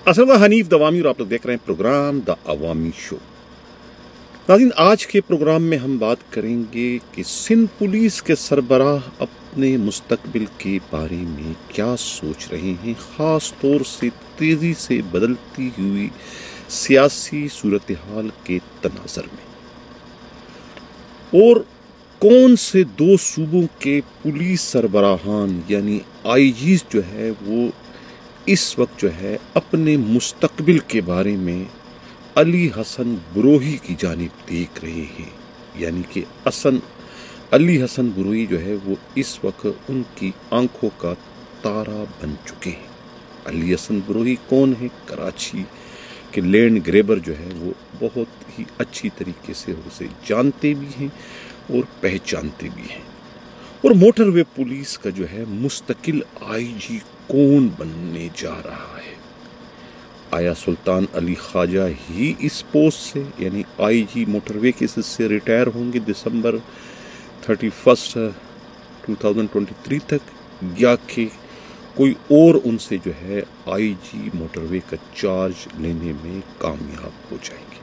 السلام حنیف دوامی اور آپ لوگ دیکھ رہے ہیں پروگرام دا عوامی شو۔ ناظرین، آج کے پروگرام میں ہم بات کریں گے کہ سندھ پولیس کے سربراہ اپنے مستقبل کے بارے میں کیا سوچ رہے ہیں، خاص طور سے تیزی سے بدلتی ہوئی سیاسی صورتحال کے تناظر میں، اور کون سے دو صوبوں کے پولیس سربراہان یعنی آئی جیز جو ہے وہ اس وقت جو ہے اپنے مستقبل کے بارے میں علی حسن بروہی کی جانب دیکھ رہے ہیں، یعنی کہ علی حسن بروہی جو ہے وہ اس وقت ان کی آنکھوں کا تارا بن چکے ہیں۔ علی حسن بروہی کون ہے؟ کراچی کے لینڈ گریبر جو ہے وہ بہت ہی اچھی طریقے سے اسے جانتے بھی ہیں اور پہچانتے بھی ہیں۔ اور موٹر وے پولیس کا جو ہے مستقل آئی جی کون بننے جا رہا ہے؟ آیا سلطان علی خواجہ ہی اس پوسٹ سے یعنی آئی جی موٹر وے کے سے ریٹائر ہوں گے دسمبر 31 2023 تک، یا کہ کوئی اور ان سے جو ہے آئی جی موٹر وے کا چارج لینے میں کامیاب ہو جائیں گے؟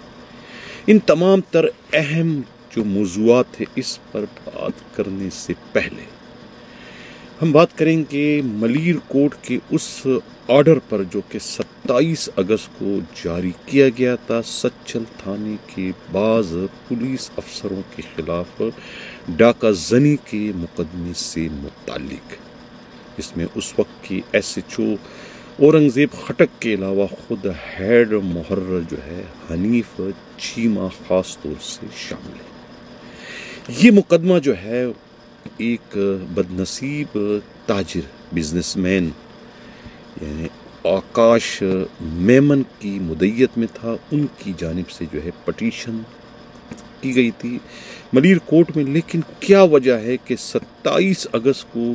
ان تمام تر اہم جو موضوعات ہیں اس پر بات کرنے سے پہلے ہم بات کریں گے ملیر کوٹ کے اس آرڈر پر جو کہ 27 اگست کو جاری کیا گیا تھا سچل تھانے کے بعض پولیس افسروں کے خلاف ڈاکہ زنی کے مقدمے سے متعلق، اس میں اس وقت کی S H O Aurangzeb Khattak کے علاوہ خود ہیڈ محرر جو ہے حنیف چیمہ خاص طور سے شامل ہے۔ یہ مقدمہ جو ہے ایک بد نصیب تاجر بزنس مین یعنی آکاش میمن کی مدعیت میں تھا، ان کی جانب سے جو ہے پٹیشن کی گئی تھی ملیر کورٹ میں۔ لیکن کیا وجہ ہے کہ 27 اگست کو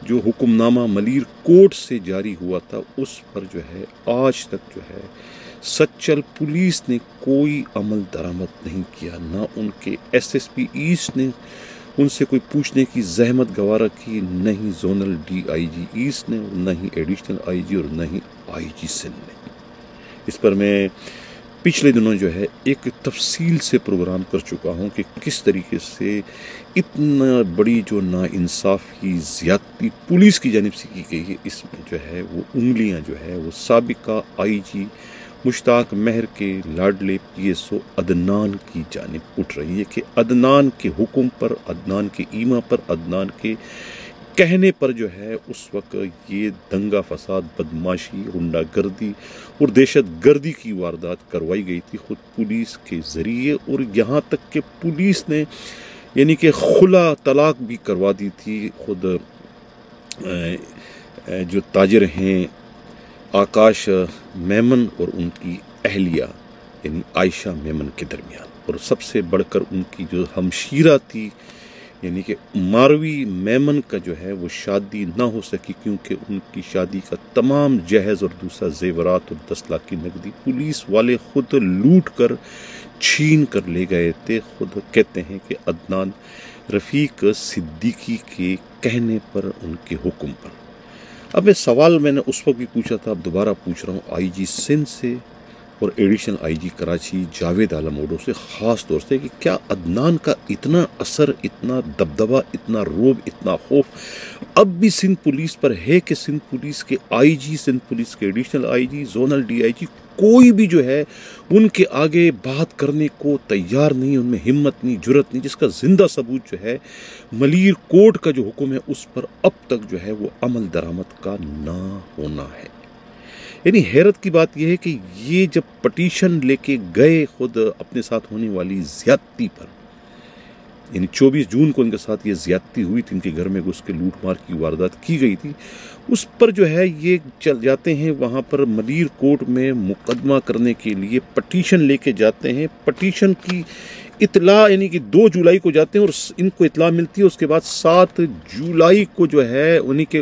جو حکم نامہ ملیر کورٹ سے جاری ہوا تھا اس پر جو ہے آج تک جو ہے سچل پولیس نے کوئی عمل درآمد نہیں کیا، نہ ان کے ایس ایس پی ایسٹ نے ان سے کوئی پوچھنے کی زحمت گوارا کی، نہ ہی zonal D I G east نے، نہ ہی ایڈیشنل آئی جی اور نہ ہی آئی جی سندھ نے۔ اس پر میں پچھلے دنوں جو ہے ایک تفصیل سے پروگرام کر چکا ہوں کہ کس طریقے سے اتنا بڑی جو ناانصافی زیادتی پولیس کی جانب سے کی گئی ہے، اس میں جو ہے وہ انگلیاں جو ہے وہ سابقہ آئی جی مشتاق مہر کے لاڈلے پی ایس او عدنان کی جانب اٹھ رہی ہے کہ عدنان کے حکم پر، عدنان کے ایما پر، عدنان کے کہنے پر جو ہے اس وقت یہ دنگا فساد، بدماشی، غنڈہ گردی اور دہشت گردی کی واردات کروائی گئی تھی خود پولیس کے ذریعے، اور یہاں تک کہ پولیس نے یعنی کہ خلا طلاق بھی کروا دی تھی خود جو تاجر ہیں آکاش میمن اور ان کی اہلیہ یعنی عائشہ میمن کے درمیان، اور سب سے بڑھ کر ان کی جو ہمشیرہ تھی یعنی کہ ماروی میمن کا جو ہے وہ شادی نہ ہو سکی، کیونکہ ان کی شادی کا تمام جہیز اور دوسرا زیورات اور 10 لاکھ کی نقدی پولیس والے خود لوٹ کر چھین کر لے گئے تھے۔ خود کہتے ہیں کہ عدنان رفیق صدیقی کے کہنے پر، ان کے حکم پر۔ اب یہ سوال میں نے اس وقت بھی پوچھا تھا، اب دوبارہ پوچھ رہا ہوں آئی جی سندھ سے اور additional I G Karachi Javed Alam Odho سے خاص طور سے کہ کیا عدنان کا اتنا اثر، اتنا دبدبہ، اتنا روب، اتنا خوف اب بھی سندھ پولیس پر ہے کہ سندھ پولیس کے آئی جی، سندھ پولیس کے additional I G, zonal D I G کوئی بھی جو ہے ان کے آگے بات کرنے کو تیار نہیں، ان میں ہمت نہیں، جرت نہیں، جس کا زندہ ثبوت جو ہے ملیر کورٹ کا جو حکم ہے اس پر اب تک جو ہے وہ عمل درآمد کا نہ ہونا ہے۔ یعنی حیرت کی بات یہ ہے کہ یہ جب پٹیشن لے کے گئے خود اپنے ساتھ ہونے والی زیادتی پر، یعنی 24 جون کو ان کے ساتھ یہ زیادتی ہوئی تھی، ان کے گھر میں گھس کے لوٹ مار کی واردات کی گئی تھی، اس پر جو ہے یہ چل جاتے ہیں وہاں پر ملیر کورٹ میں مقدمہ کرنے کے لیے، پٹیشن لے کے جاتے ہیں۔ پٹیشن کی اطلاع یعنی کہ 2 جولائی کو جاتے ہیں اور ان کو اطلاع ملتی ہے، اس کے بعد 7 جولائی کو جو ہے انہیں کے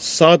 7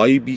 IB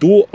2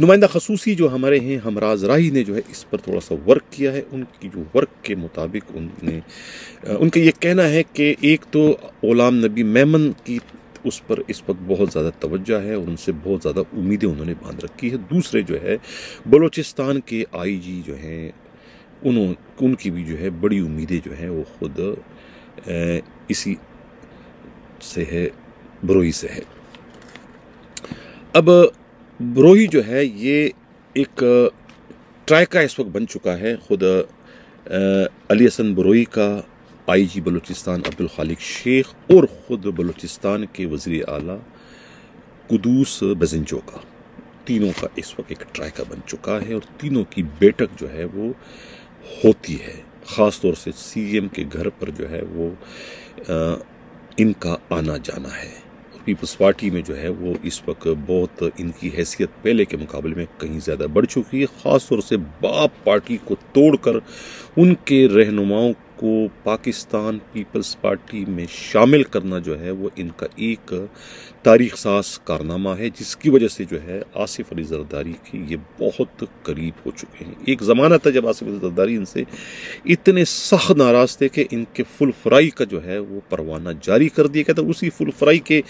نمائندہ خصوصی جو ہمارے ہیں ہمراز راہی نے جو ہے اس پر تھوڑا سا ورک کیا ہے. ان کی جو ورک کے مطابق ان کا یہ کہنا ہے کہ ایک تو غلام نبی میمن کی اس پر اس وقت بہت زیادہ توجہ ہے اور ان سے بہت زیادہ امیدیں انہوں نے باندھ رکھی ہے. دوسرے جو ہے بلوچستان کے آئی جی جو ہیں ان کی بھی جو ہے بڑی امیدیں جو ہیں وہ خود اسی سے ہے، بروئی سے ہے. اب بروئی جو ہے یہ ایک ٹرائکا اس وقت بن چکا ہے. خود علی حسن بروئی کا، آئی جی بلوچستان عبدالخالق شیخ اور خود بلوچستان کے وزیر اعلیٰ قدوس بزنجو کا، تینوں کا اس وقت ایک ٹرائکا بن چکا ہے اور تینوں کی بیٹھک جو ہے وہ ہوتی ہے. خاص طور سے سی ایم کے گھر پر جو ہے وہ ان کا آنا جانا ہے. پیپلز پارٹی میں جو ہے وہ اس وقت بہت ان کی حیثیت پہلے کے مقابلے میں کہیں زیادہ بڑھ چکی ہے. خاص طور سے باپ پارٹی کو توڑ کر ان کے رہنماؤں کو پاکستان پیپلز پارٹی میں شامل کرنا جو ہے وہ ان کا ایک تاریخ ساز کارنامہ ہے، جس کی وجہ سے جو ہے آصف علی زرداری کی یہ بہت قریب ہو چکے ہیں. ایک زمانہ تھا جب آصف علی زرداری ان سے اتنے سخت ناراض تھے کہ ان کے فل فرائی کا جو ہے وہ پروانہ جاری کر دیا گیا تھا. اسی فل فرائی کے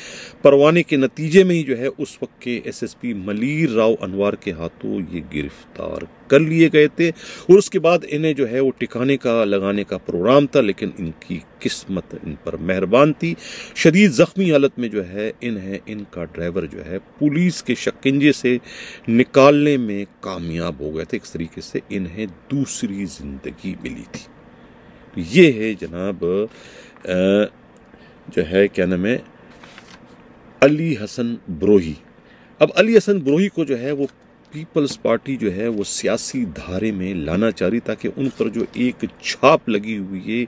پروانے کے نتیجے میں ہی جو ہے اس وقت کے S S P Malir Rao Anwar کے ہاتھوں یہ گرفتار کر لیے گئے تھے اور اس کے بعد انہیں جو ہے وہ ٹھکانے کا لگانے کا پروگرام تھا، لیکن ان کی قسمت ان پر مہربان تھی. شدید زخمی حالت میں جو ہے ان کا ڈرائیور جو ہے پولیس کے شکنجے سے نکالنے میں کامیاب ہو گئے تھے. اس طریقے سے انہیں دوسری زندگی ملی تھی. یہ ہے جناب جو ہے کیا نام ہے علی حسن بروئی. اب علی حسن بروئی کو جو ہے وہ پیپلز پارٹی جو ہے وہ سیاسی دھارے میں لانا چاہ رہی تاکہ ان پر جو ایک چھاپ لگی ہوئی ہے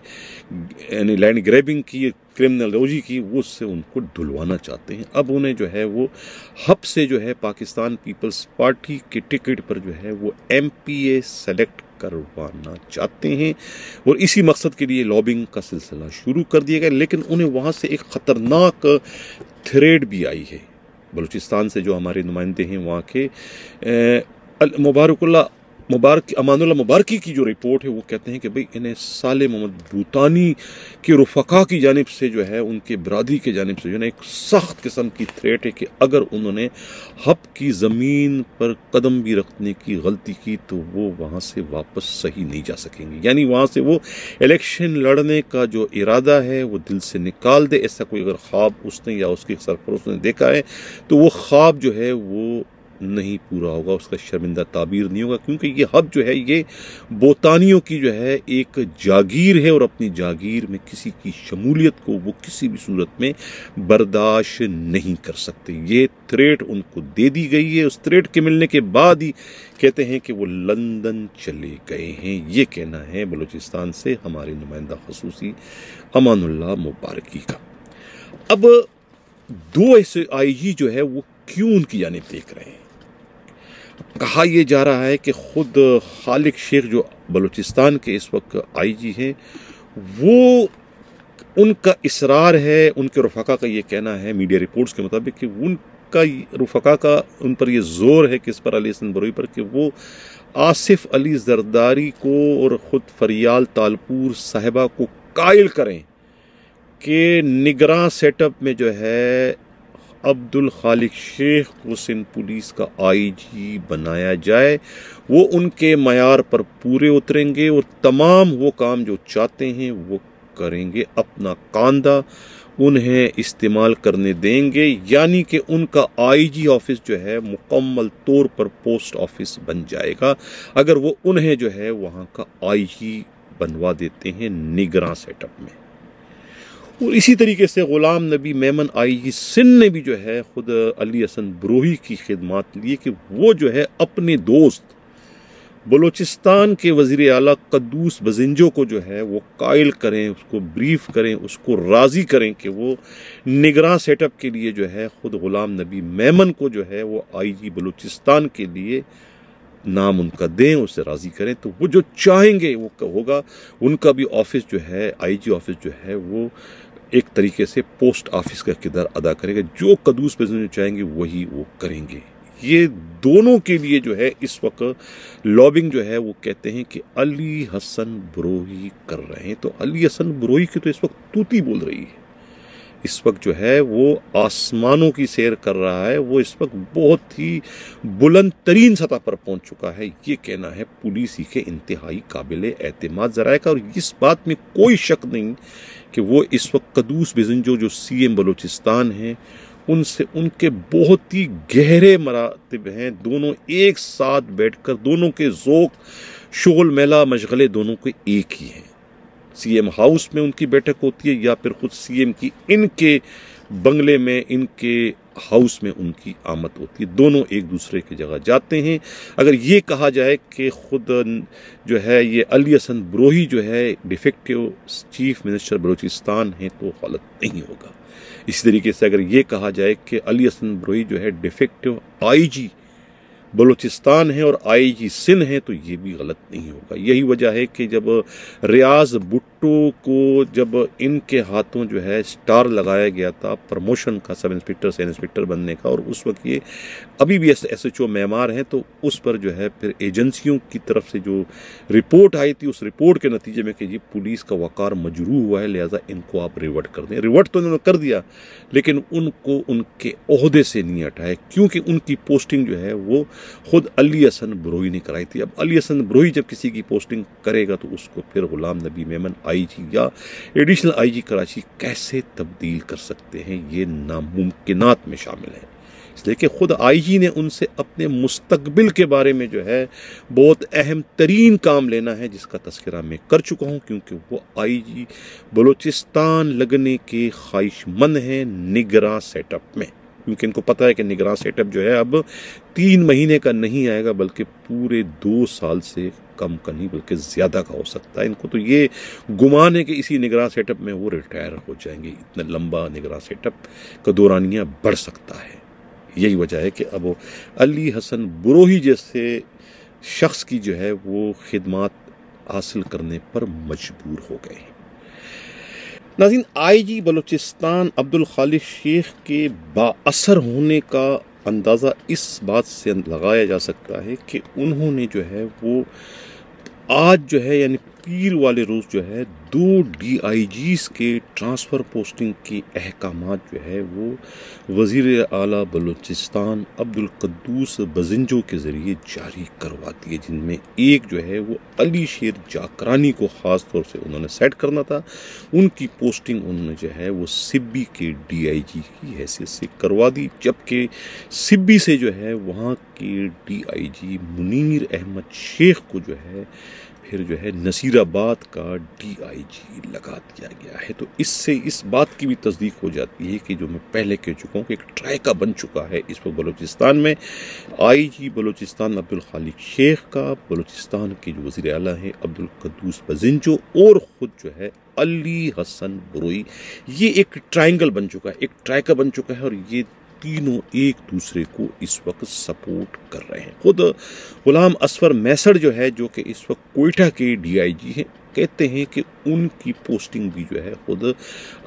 یعنی لینڈ گریبنگ کی، کرمنالوجی کی، وہ اس سے ان کو دھلوانا چاہتے ہیں. اب انہیں جو ہے وہ ہب سے جو ہے پاکستان پیپلز پارٹی کے ٹکٹ پر جو ہے وہ ایم پی اے سلیکٹ کروانا چاہتے ہیں اور اسی مقصد کے لیے لابنگ کا سلسلہ شروع کر دیا گیا. لیکن انہیں وہاں سے ایک خطرناک تھریڈ بھی آئی ہے. بلوچستان سے جو ہمارے نمائندے ہیں وہاں کے امان اللہ مبارکی کی جو رپورٹ ہے وہ کہتے ہیں کہ بھئی انہیں صالح محمد بوتانی کے رفقا کی جانب سے جو ہے ان کے برادری کے جانب سے جو ہے ایک سخت قسم کی تھریٹ ہے کہ اگر انہوں نے ہب کی زمین پر قدم بھی رکھنے کی غلطی کی تو وہ وہاں سے واپس صحیح نہیں جا سکیں گے. یعنی وہاں سے وہ الیکشن لڑنے کا جو ارادہ ہے وہ دل سے نکال دے. ایسا کوئی اگر خواب اس نے یا اس کے سرپرست نے دیکھا ہے تو وہ خواب جو ہے وہ نہیں پورا ہوگا، اس کا شرمندہ تعبیر نہیں ہوگا، کیونکہ یہ ہب جو ہے یہ بوتانیوں کی جو ہے ایک جاگیر ہے اور اپنی جاگیر میں کسی کی شمولیت کو وہ کسی بھی صورت میں برداشت نہیں کر سکتے. یہ تھریٹ ان کو دے دی گئی ہے. اس تھریٹ کے ملنے کے بعد ہی کہتے ہیں کہ وہ لندن چلے گئے ہیں. یہ کہنا ہے بلوچستان سے ہمارے نمائندہ خصوصی امان اللہ مبارکی کا. اب دو ایسے آئی جی جو ہے وہ کیوں ان کی جانب دیکھ رہے ہیں؟ کہا یہ جا رہا ہے کہ خود خالق شیخ جو بلوچستان کے اس وقت آئی جی ہیں وہ ان کا اصرار ہے، ان کے رفقا کا یہ کہنا ہے میڈیا رپورٹس کے مطابق کہ ان کا رفقا کا ان پر یہ زور ہے کہ اس پر علی حسن بروئی پر کہ وہ آصف علی زرداری کو اور خود فریال تالپور صاحبہ کو قائل کریں کہ نگراں سیٹ اپ میں جو ہے عبدالخالق شیخ کو سندھ پولیس کا آئی جی بنایا جائے. وہ ان کے معیار پر پورے اتریں گے اور تمام وہ کام جو چاہتے ہیں وہ کریں گے. اپنا کاندھا انہیں استعمال کرنے دیں گے، یعنی کہ ان کا آئی جی آفس جو ہے مکمل طور پر پوسٹ آفس بن جائے گا اگر وہ انہیں جو ہے وہاں کا آئی جی بنوا دیتے ہیں نگراں سیٹ اپ میں. اور اسی طریقے سے غلام نبی میمن آئی جی سندھ نے بھی جو ہے خود علی حسن بروئی کی خدمات لی کہ وہ جو ہے اپنے دوست بلوچستان کے وزیر اعلیٰ قدوس بزنجو کو جو ہے وہ قائل کریں، اس کو بریف کریں، اس کو راضی کریں کہ وہ نگراں سیٹ اپ کے لیے جو ہے خود غلام نبی میمن کو جو ہے وہ آئی جی بلوچستان کے لیے نام ان کا دیں، اسے راضی کریں تو وہ جو چاہیں گے وہ ہوگا. ان کا بھی آفس جو ہے آئی جی آفس جو ہے وہ ایک طریقے سے پوسٹ آفس کا کردار ادا کرے گا. جو قدوس بزنجو چاہیں گے وہی وہ کریں گے. یہ دونوں کے لیے جو ہے اس وقت لابنگ جو ہے وہ کہتے ہیں کہ علی حسن بروہی کر رہے ہیں. تو علی حسن بروہی کی تو اس وقت توتی بول رہی ہے. اس وقت جو ہے وہ آسمانوں کی سیر کر رہا ہے. وہ اس وقت بہت ہی بلند ترین سطح پر پہنچ چکا ہے. یہ کہنا ہے پولیس ہی کے انتہائی قابل اعتماد ذرائع کا. اور اس بات میں کوئی شک نہیں کہ وہ اس وقت قدوس بزنجو جو سی ایم بلوچستان ہیں ان سے ان کے بہت ہی گہرے مراتب ہیں. دونوں ایک ساتھ بیٹھ کر دونوں کے ذوق شغل میلہ مشغلے دونوں کے ایک ہی ہیں. سی ایم ہاؤس میں ان کی بیٹھک ہوتی ہے یا پھر خود سی ایم کی ان کے بنگلے میں ان کے ہاؤس میں ان کی آمد ہوتی ہے. دونوں ایک دوسرے کی جگہ جاتے ہیں. اگر یہ کہا جائے کہ خود جو ہے یہ علی حسن بروہی جو ہے ڈیفیکٹو چیف منسٹر بلوچستان ہیں تو غلط نہیں ہوگا. اسی طریقے سے اگر یہ کہا جائے کہ علی حسن بروہی جو ہے ڈیفیکٹو آئی جی بلوچستان ہے اور آئی جی سندھ ہے تو یہ بھی غلط نہیں ہوگا. یہی وجہ ہے کہ جب ریاض بھٹو کو جب ان کے ہاتھوں جو ہے سٹار لگایا گیا تھا پروموشن کا سب انسپکٹر سے انسپکٹر بننے کا اور اس وقت یہ ابھی بھی ایس ایچ او معمار ہیں تو اس پر جو ہے پھر ایجنسیوں کی طرف سے جو رپورٹ آئی تھی اس رپورٹ کے نتیجے میں کہ یہ پولیس کا وقار مجروح ہوا ہے لہٰذا ان کو آپ ریورٹ کر دیں. ریورٹ تو انہوں نے کر دیا لیکن ان کو ان کے عہدے سے نہیں ہٹائے کیونکہ ان کی پوسٹنگ جو ہے وہ خود علی حسن بروہی نے کرائی تھی. اب علی حسن بروہی جب کسی کی پوسٹنگ کرے گا تو اس کو پھر غلام نبی میمن آئی جی یا ایڈیشنل آئی جی کراچی کیسے تبدیل کر سکتے ہیں؟ یہ ناممکنات میں شامل ہے. اس لیے کہ خود آئی جی نے ان سے اپنے مستقبل کے بارے میں جو ہے بہت اہم ترین کام لینا ہے جس کا تذکرہ میں کر چکا ہوں کیونکہ وہ آئی جی بلوچستان لگنے کے خواہش مند ہیں نگراں سیٹ اپ میں. کیونکہ ان کو پتہ ہے کہ نگراں سیٹ اپ جو ہے اب 3 مہینے کا نہیں آئے گا بلکہ پورے 2 سال سے کم کا نہیں بلکہ زیادہ کا ہو سکتا ہے. ان کو تو یہ گمان ہے کہ اسی نگراں سیٹ اپ میں وہ ریٹائر ہو جائیں گے. اتنا لمبا نگراں سیٹ اپ کا دورانیہ بڑھ سکتا ہے. یہی وجہ ہے کہ اب علی حسن بروہی جیسے شخص کی جو ہے وہ خدمات حاصل کرنے پر مجبور ہو گئے ہیں. ناظرین، آئی جی بلوچستان عبدالخالق شیخ کے بااثر ہونے کا اندازہ اس بات سے لگایا جا سکتا ہے کہ انہوں نے جو ہے وہ آج جو ہے یعنی پیر والے روز جو ہے 2 ڈی آئی جیز کے ٹرانسفر پوسٹنگ کے احکامات جو ہے وہ وزیر اعلیٰ بلوچستان عبدالقدوس بزنجو کے ذریعے جاری کروا دیے جن میں ایک جو ہے وہ علی شیر جاکرانی کو خاص طور سے انہوں نے سیٹ کرنا تھا. ان کی پوسٹنگ انہوں نے جو ہے وہ سبی کے ڈی آئی جی کی حیثیت سے کروا دی جبکہ سبی سے جو ہے وہاں کے ڈی آئی جی منیر احمد شیخ کو جو ہے پھر جو ہے نصیر آباد کا ڈی آئی جی لگا دیا گیا ہے. تو اس سے اس بات کی بھی تصدیق ہو جاتی ہے کہ جو میں پہلے کہہ چکا ہوں کہ ایک ٹرائکا بن چکا ہے اس وقت بلوچستان میں. آئی جی بلوچستان عبدالخالق شیخ کا بلوچستان کے جو وزیر اعلیٰ ہیں عبدالقدوس بزنجو اور خود جو ہے علی حسن بروہی یہ ایک ٹرائنگل بن چکا ہے ایک ٹرائکا بن چکا ہے اور یہ تینوں ایک دوسرے کو اس وقت سپورٹ کر رہے ہیں. خود غلام اصفر میسر جو ہے جو کہ اس وقت کوئٹہ کے ڈی آئی جی ہیں کہتے ہیں کہ ان کی پوسٹنگ بھی جو ہے خود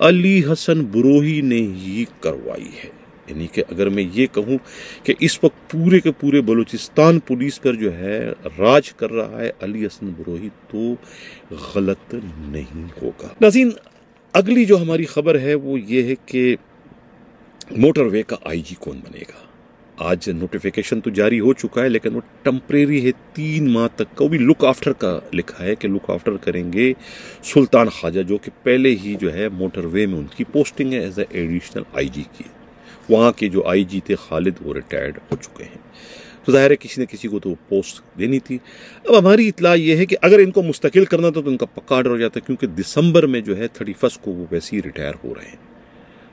علی حسن بروہی نے ہی کروائی ہے. یعنی کہ اگر میں یہ کہوں کہ اس وقت پورے کے پورے بلوچستان پولیس پر جو ہے راج کر رہا ہے علی حسن بروہی تو غلط نہیں ہوگا. ناظرین، اگلی جو ہماری خبر ہے وہ یہ ہے کہ موٹر وے کا آئی جی کون بنے گا. آج نوٹیفیکیشن تو جاری ہو چکا ہے لیکن وہ ٹمپریری ہے 3 ماہ تک کا. وہ بھی لک آفٹر کا لکھا ہے کہ لک آفٹر کریں گے سلطان خواجہ جو کہ پہلے ہی جو ہے موٹر وے میں ان کی پوسٹنگ ہے ایز اے ایڈیشنل آئی جی کی. وہاں کے جو آئی جی تھے خالد وہ ریٹائرڈ ہو چکے ہیں. تو ظاہر ہے کسی نہ کسی کو تو پوسٹ دینی تھی. اب ہماری اطلاع یہ ہے کہ اگر ان کو مستقل کرنا تھا تو ان کا پکا آرڈر ہو جاتا ہے کیونکہ دسمبر میں جو ہے 31 کو وہ ویسے ہی ریٹائر ہو رہے ہیں.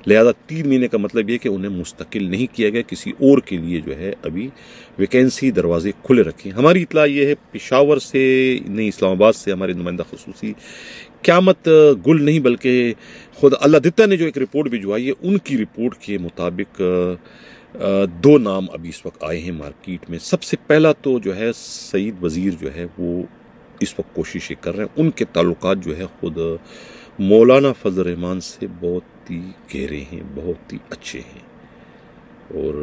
لہذا 3 مہینے کا مطلب یہ کہ انہیں مستقل نہیں کیا گیا کسی اور کے لیے جو ہے ابھی ویکینسی دروازے کھلے رکھے. ہماری اطلاع یہ ہے پشاور سے نہیں اسلام آباد سے ہمارے نمائندہ خصوصی قیامت گل نہیں بلکہ خود اللہ دتہ نے جو ایک رپورٹ بھجوائی ہے ان کی رپورٹ کے مطابق 2 نام ابھی اس وقت آئے ہیں مارکیٹ میں. سب سے پہلا تو جو ہے سعید وزیر جو ہے وہ اس وقت کوششیں کر رہے ہیں. ان کے تعلقات جو ہے خود مولانا فضل الرحمان سے بہت ہی گہرے ہیں بہت ہی اچھے ہیں اور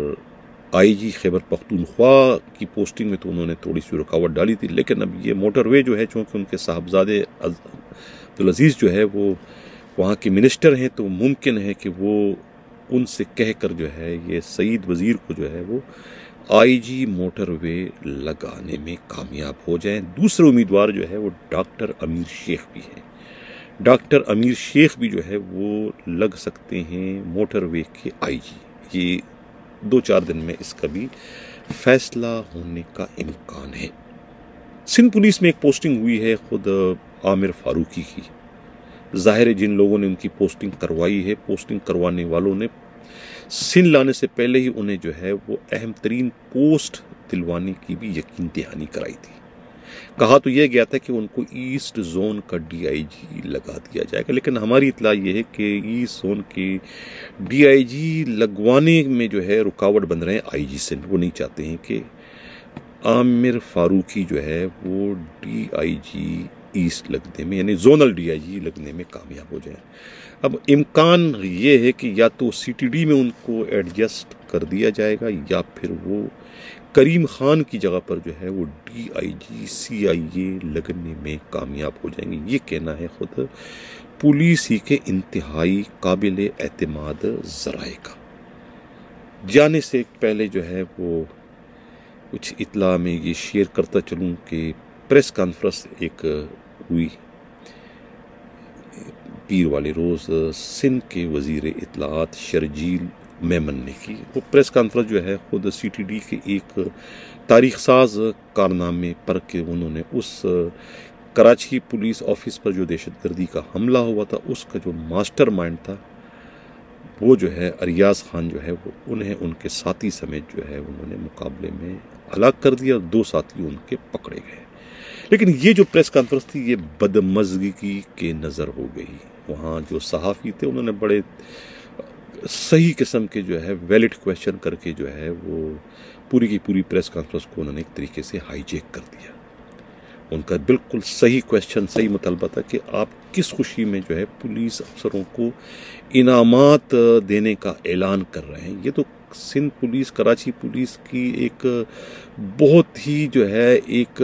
IG خیبر پختونخوا کی پوسٹنگ میں تو انہوں نے تھوڑی سی رکاوٹ ڈالی تھی، لیکن اب یہ موٹر وے جو ہے چونکہ ان کے صاحبزادے عبدالعزیز جو ہے وہ وہاں کے منسٹر ہیں، تو ممکن ہے کہ وہ ان سے کہہ کر جو ہے یہ سعید وزیر کو جو ہے وہ IG موٹر وے لگانے میں کامیاب ہو جائیں۔ دوسرے امیدوار جو ہے وہ ڈاکٹر امیر شیخ بھی ہیں۔ ڈاکٹر امیر شیخ بھی جو ہے وہ لگ سکتے ہیں موٹر وے کے IG۔ یہ 2-4 دن میں اس کا بھی فیصلہ ہونے کا امکان ہے۔ سندھ پولیس میں ایک پوسٹنگ ہوئی ہے خود عامر فاروقی کی۔ ظاہر ہے جن لوگوں نے ان کی پوسٹنگ کروائی ہے، پوسٹنگ کروانے والوں نے سندھ لانے سے پہلے ہی انہیں جو ہے وہ اہم ترین پوسٹ دلوانے کی بھی یقین دہانی کرائی تھی۔ کہا تو یہ گیا تھا کہ ان کو ایسٹ زون کا DIG لگا دیا جائے گا، لیکن ہماری اطلاع یہ ہے کہ ایسٹ زون کے DIG لگوانے میں جو ہے رکاوٹ بن رہے ہیں IG سندھ۔ وہ نہیں چاہتے ہیں کہ عامر فاروقی جو ہے وہ DIG ایسٹ لگنے میں یعنی زونل DIG لگنے میں کامیاب ہو جائیں۔ اب امکان یہ ہے کہ یا تو CTD میں ان کو ایڈجسٹ کر دیا جائے گا یا پھر وہ کریم خان کی جگہ پر جو ہے وہ DIG CIA لگنے میں کامیاب ہو جائیں گے۔ یہ کہنا ہے خود پولیس ہی کے انتہائی قابل اعتماد ذرائع کا۔ جانے سے پہلے جو ہے وہ کچھ اطلاع میں یہ شیئر کرتا چلوں کہ پریس کانفرنس ایک ہوئی پیر والے روز سندھ کے وزیر اطلاعات شرجیل میمن نے کی۔ وہ پریس کانفرنس جو ہے خود CTD کے ایک تاریخ ساز کارنامے پر کہ انہوں نے اس کراچی پولیس آفس پر جو دہشت گردی کا حملہ ہوا تھا اس کا جو ماسٹر مائنڈ تھا وہ جو ہے اریاض خان جو ہے وہ انہیں ان کے ساتھی سمیت جو ہے انہوں نے مقابلے میں ہلاک کر دیا اور 2 ساتھی ان کے پکڑے گئے۔ لیکن یہ جو پریس کانفرنس تھی یہ بدمزگی کے نظر ہو گئی۔ وہاں جو صحافی تھے انہوں نے بڑے صحیح قسم کے جو ہے ویلڈ کویشچن کر کے جو ہے وہ پوری کی پوری پریس کانفرنس کو انہوں نے ایک طریقے سے ہائی جیک کر دیا۔ ان کا بالکل صحیح کویشچن، صحیح مطالبہ تھا کہ آپ کس خوشی میں جو ہے پولیس افسروں کو انعامات دینے کا اعلان کر رہے ہیں؟ یہ تو سندھ پولیس، کراچی پولیس کی ایک بہت ہی جو ہے ایک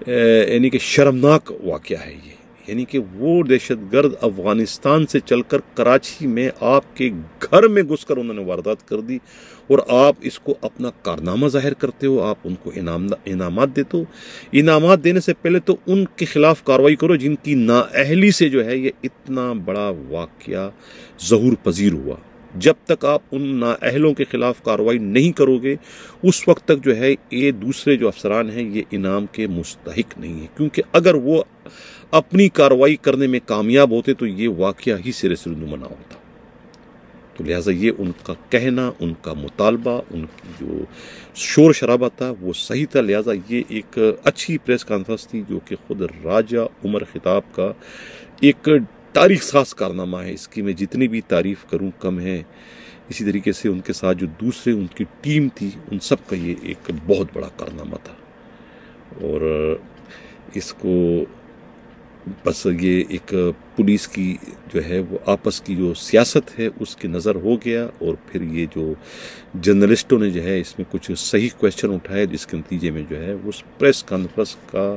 یعنی کہ شرمناک واقعہ ہے یہ۔ یعنی کہ وہ دہشت گرد افغانستان سے چل کر کراچی میں آپ کے گھر میں گھس کر انہوں نے واردات کر دی اور آپ اس کو اپنا کارنامہ ظاہر کرتے ہو، آپ ان کو انعامات دیتے ہو۔ انعامات دینے سے پہلے تو ان کے خلاف کارروائی کرو جن کی نااہلی سے جو ہے یہ اتنا بڑا واقعہ ظہور پذیر ہوا۔ جب تک آپ ان نااہلوں کے خلاف کارروائی نہیں کرو گے اس وقت تک جو ہے یہ دوسرے جو افسران ہیں یہ انعام کے مستحق نہیں ہیں، کیونکہ اگر وہ اپنی کارروائی کرنے میں کامیاب ہوتے تو یہ واقعہ ہی سرے سے رونما نہ ہوتا۔ تو لہٰذا یہ ان کا کہنا، ان کا مطالبہ، ان کی جو شور شرابہ تھا وہ صحیح تھا۔ لہٰذا یہ ایک اچھی پریس کانفرنس تھی جو کہ خود راجہ عمر خطاب کا ایک تاریخ ساز کارنامہ ہے۔ اس کی میں جتنی بھی تعریف کروں کم ہے۔ اسی طریقے سے ان کے ساتھ جو دوسرے ان کی ٹیم تھی ان سب کا یہ ایک بہت بڑا کارنامہ تھا، اور اس کو بس یہ ایک پولیس کی جو ہے وہ آپس کی جو سیاست ہے اس کی نظر ہو گیا، اور پھر یہ جو جرنلسٹوں نے جو ہے اس میں کچھ صحیح کویشچن اٹھائے جس کے نتیجے میں جو ہے اس پریس کانفرنس کا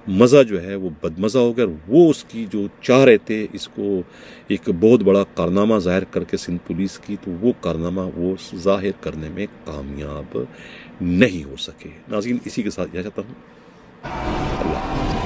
مزہ جو ہے وہ بدمزہ ہو گیا، اور وہ اس کی جو چاہ رہے تھے اس کو ایک بہت بڑا کارنامہ ظاہر کر کے سندھ پولیس کی، تو وہ کارنامہ وہ ظاہر کرنے میں کامیاب نہیں ہو سکے۔ ناظرین اسی کے ساتھ اجازت چاہتا ہوں۔ اللہ